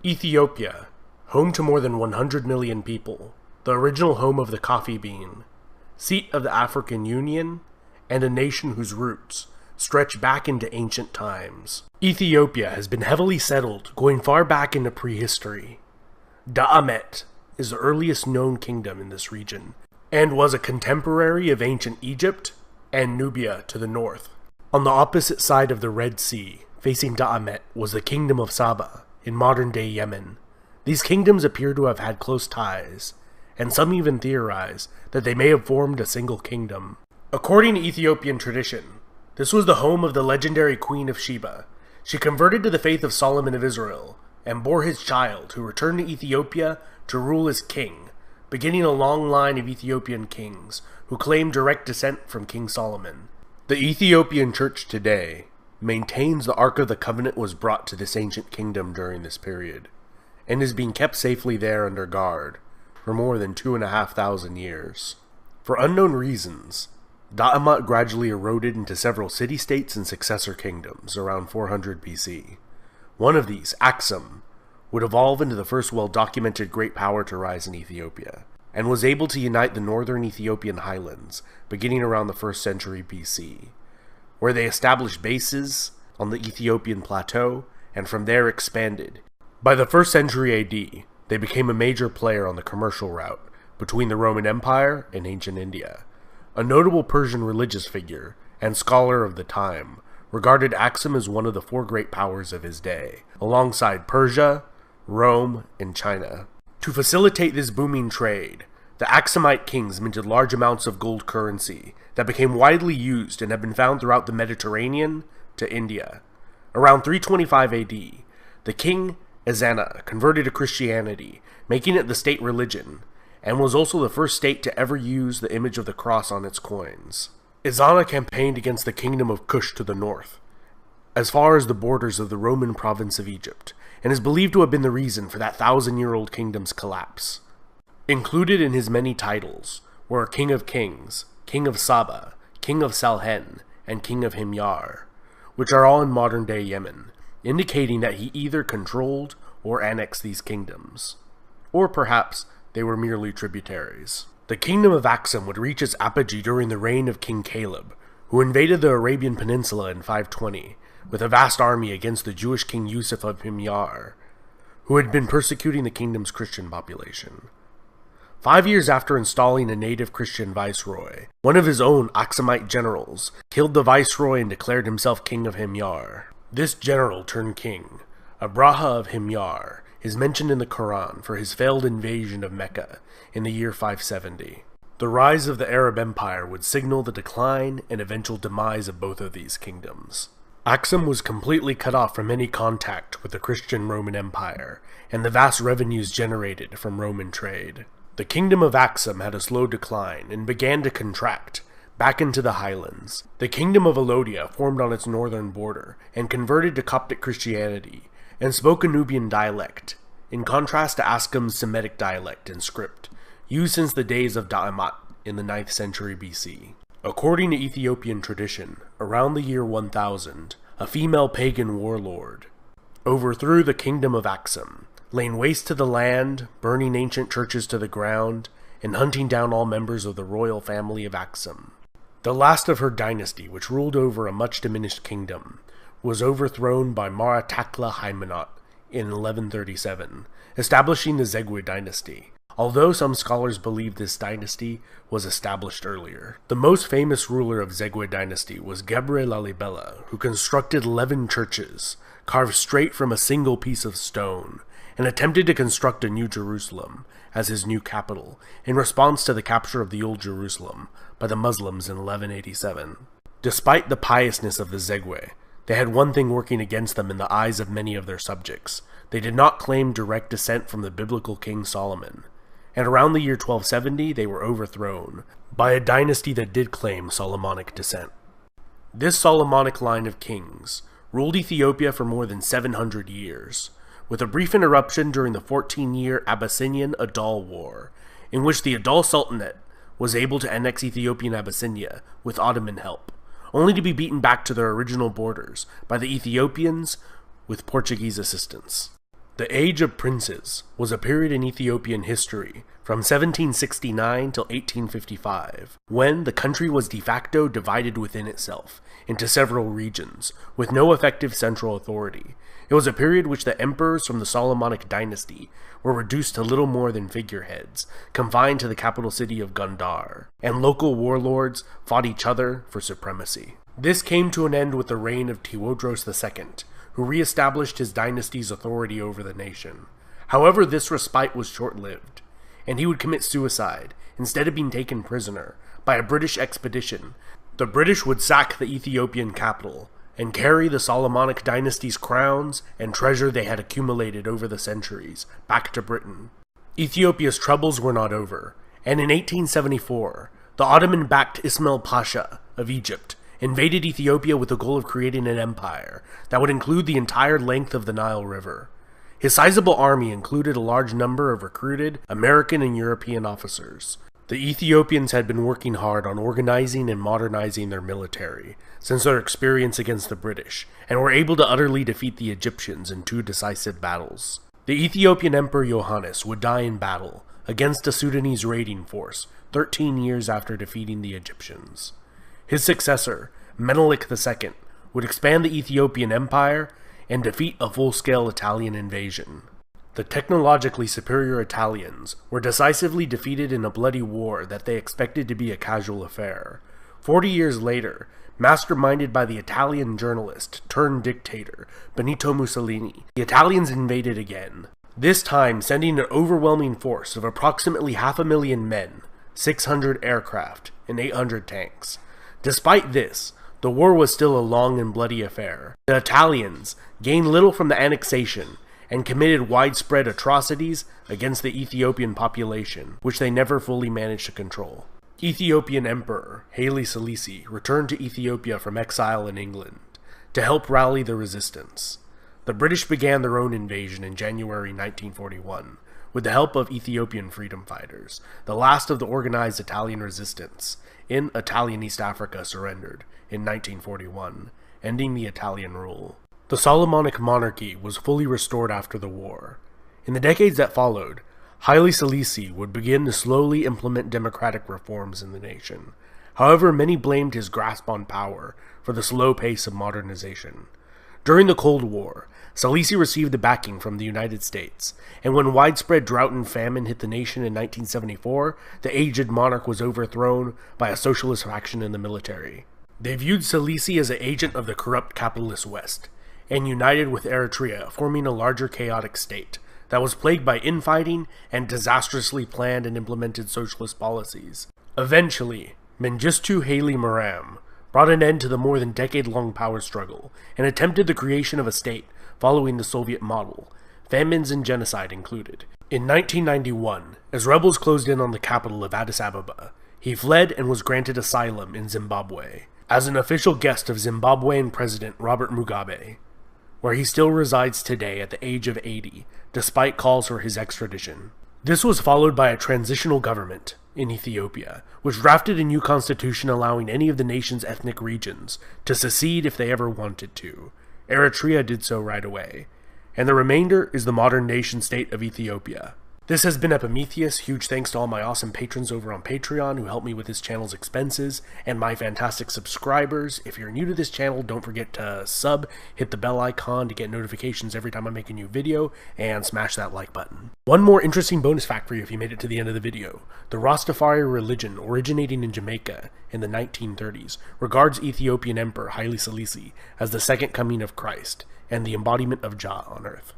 Ethiopia, home to more than 100 million people, the original home of the coffee bean, seat of the African Union, and a nation whose roots stretch back into ancient times. Ethiopia has been heavily settled, going far back into prehistory. Da'amet is the earliest known kingdom in this region, and was a contemporary of ancient Egypt and Nubia to the north. On the opposite side of the Red Sea, facing Da'amet, was the kingdom of Saba, in modern-day Yemen. These kingdoms appear to have had close ties, and some even theorize that they may have formed a single kingdom. According to Ethiopian tradition, this was the home of the legendary Queen of Sheba. She converted to the faith of Solomon of Israel, and bore his child, who returned to Ethiopia to rule as king, beginning a long line of Ethiopian kings, who claimed direct descent from King Solomon. The Ethiopian Church today maintains the Ark of the Covenant was brought to this ancient kingdom during this period, and is being kept safely there under guard for more than 2,500 years. For unknown reasons, Da'amet gradually eroded into several city-states and successor kingdoms around 400 BC. One of these, Aksum, would evolve into the first well-documented great power to rise in Ethiopia, and was able to unite the northern Ethiopian highlands beginning around the 1st century BC, where they established bases on the Ethiopian plateau, and from there expanded. By the 1st century AD, they became a major player on the commercial route between the Roman Empire and ancient India. A notable Persian religious figure and scholar of the time regarded Aksum as one of the 4 great powers of his day, alongside Persia, Rome, and China. To facilitate this booming trade, the Aksumite kings minted large amounts of gold currency that became widely used and have been found throughout the Mediterranean to India. Around 325 AD, the king Ezana converted to Christianity, making it the state religion, and was also the first state to ever use the image of the cross on its coins. Ezana campaigned against the kingdom of Kush to the north, as far as the borders of the Roman province of Egypt, and is believed to have been the reason for that 1,000-year-old kingdom's collapse. Included in his many titles were King of Kings, King of Saba, King of Salhen, and King of Himyar, which are all in modern-day Yemen, indicating that he either controlled or annexed these kingdoms. Or perhaps they were merely tributaries. The kingdom of Aksum would reach its apogee during the reign of King Caleb, who invaded the Arabian Peninsula in 520, with a vast army against the Jewish King Yusuf of Himyar, who had been persecuting the kingdom's Christian population. 5 years after installing a native Christian viceroy, one of his own Aksumite generals killed the viceroy and declared himself king of Himyar. This general turned king, Abraha of Himyar, is mentioned in the Quran for his failed invasion of Mecca in the year 570. The rise of the Arab Empire would signal the decline and eventual demise of both of these kingdoms. Aksum was completely cut off from any contact with the Christian Roman Empire and the vast revenues generated from Roman trade. The kingdom of Aksum had a slow decline and began to contract back into the highlands. The kingdom of Alodia formed on its northern border and converted to Coptic Christianity and spoke a Nubian dialect, in contrast to Aksum's Semitic dialect and script, used since the days of Da'amet in the 9th century BC. According to Ethiopian tradition, around the year 1000, a female pagan warlord overthrew the kingdom of Aksum, laying waste to the land, burning ancient churches to the ground, and hunting down all members of the royal family of Aksum. The last of her dynasty, which ruled over a much diminished kingdom, was overthrown by Maratakla Haymanot in 1137, establishing the Zegwe dynasty, although some scholars believe this dynasty was established earlier. The most famous ruler of Zegwe dynasty was Gebre Lalibela, who constructed 11 churches, carved straight from a single piece of stone, and attempted to construct a new Jerusalem as his new capital, in response to the capture of the Old Jerusalem by the Muslims in 1187. Despite the piousness of the Zegwe, they had one thing working against them in the eyes of many of their subjects. They did not claim direct descent from the biblical King Solomon, and around the year 1270 they were overthrown by a dynasty that did claim Solomonic descent. This Solomonic line of kings ruled Ethiopia for more than 700 years, with a brief interruption during the 14-year Abyssinian Adal War, in which the Adal Sultanate was able to annex Ethiopian Abyssinia with Ottoman help, only to be beaten back to their original borders by the Ethiopians with Portuguese assistance. The Age of Princes was a period in Ethiopian history from 1769 till 1855, when the country was de facto divided within itself into several regions, with no effective central authority. It was a period which the emperors from the Solomonic dynasty were reduced to little more than figureheads, confined to the capital city of Gondar, and local warlords fought each other for supremacy. This came to an end with the reign of Tewodros II, who re-established his dynasty's authority over the nation. However, this respite was short-lived, and he would commit suicide instead of being taken prisoner by a British expedition. The British would sack the Ethiopian capital and carry the Solomonic dynasty's crowns and treasure they had accumulated over the centuries back to Britain. Ethiopia's troubles were not over, and in 1874, the Ottoman-backed Ismail Pasha of Egypt invaded Ethiopia with the goal of creating an empire that would include the entire length of the Nile River. His sizable army included a large number of recruited American and European officers. The Ethiopians had been working hard on organizing and modernizing their military since their experience against the British, and were able to utterly defeat the Egyptians in 2 decisive battles. The Ethiopian Emperor Yohannes would die in battle against a Sudanese raiding force 13 years after defeating the Egyptians. His successor, Menelik II, would expand the Ethiopian Empire and defeat a full-scale Italian invasion. The technologically superior Italians were decisively defeated in a bloody war that they expected to be a casual affair. 40 years later, masterminded by the Italian journalist turned dictator Benito Mussolini, the Italians invaded again, this time sending an overwhelming force of approximately 500,000 men, 600 aircraft, and 800 tanks. Despite this, the war was still a long and bloody affair. The Italians gained little from the annexation and committed widespread atrocities against the Ethiopian population, which they never fully managed to control. Ethiopian Emperor Haile Selassie returned to Ethiopia from exile in England to help rally the resistance. The British began their own invasion in January 1941 with the help of Ethiopian freedom fighters. The last of the organized Italian resistance in Italian East Africa surrendered in 1941, ending the Italian rule. The Solomonic monarchy was fully restored after the war. In the decades that followed, Haile Selassie would begin to slowly implement democratic reforms in the nation. However, many blamed his grasp on power for the slow pace of modernization. During the Cold War, Selassie received the backing from the United States, and when widespread drought and famine hit the nation in 1974, the aged monarch was overthrown by a socialist faction in the military. They viewed Selassie as an agent of the corrupt capitalist West, and united with Eritrea, forming a larger chaotic state that was plagued by infighting and disastrously planned and implemented socialist policies. Eventually, Mengistu Haile Mariam brought an end to the more than decade-long power struggle and attempted the creation of a state following the Soviet model, famines and genocide included. In 1991, as rebels closed in on the capital of Addis Ababa, he fled and was granted asylum in Zimbabwe as an official guest of Zimbabwean President Robert Mugabe, where he still resides today at the age of 80, despite calls for his extradition. This was followed by a transitional government in Ethiopia, which drafted a new constitution allowing any of the nation's ethnic regions to secede if they ever wanted to. Eritrea did so right away, and the remainder is the modern nation-state of Ethiopia. This has been Epimetheus. Huge thanks to all my awesome patrons over on Patreon who help me with this channel's expenses, and my fantastic subscribers. If you're new to this channel, don't forget to sub, hit the bell icon to get notifications every time I make a new video, and smash that like button. One more interesting bonus fact for you if you made it to the end of the video. The Rastafari religion, originating in Jamaica in the 1930s, regards Ethiopian Emperor Haile Selassie as the second coming of Christ and the embodiment of Jah on earth.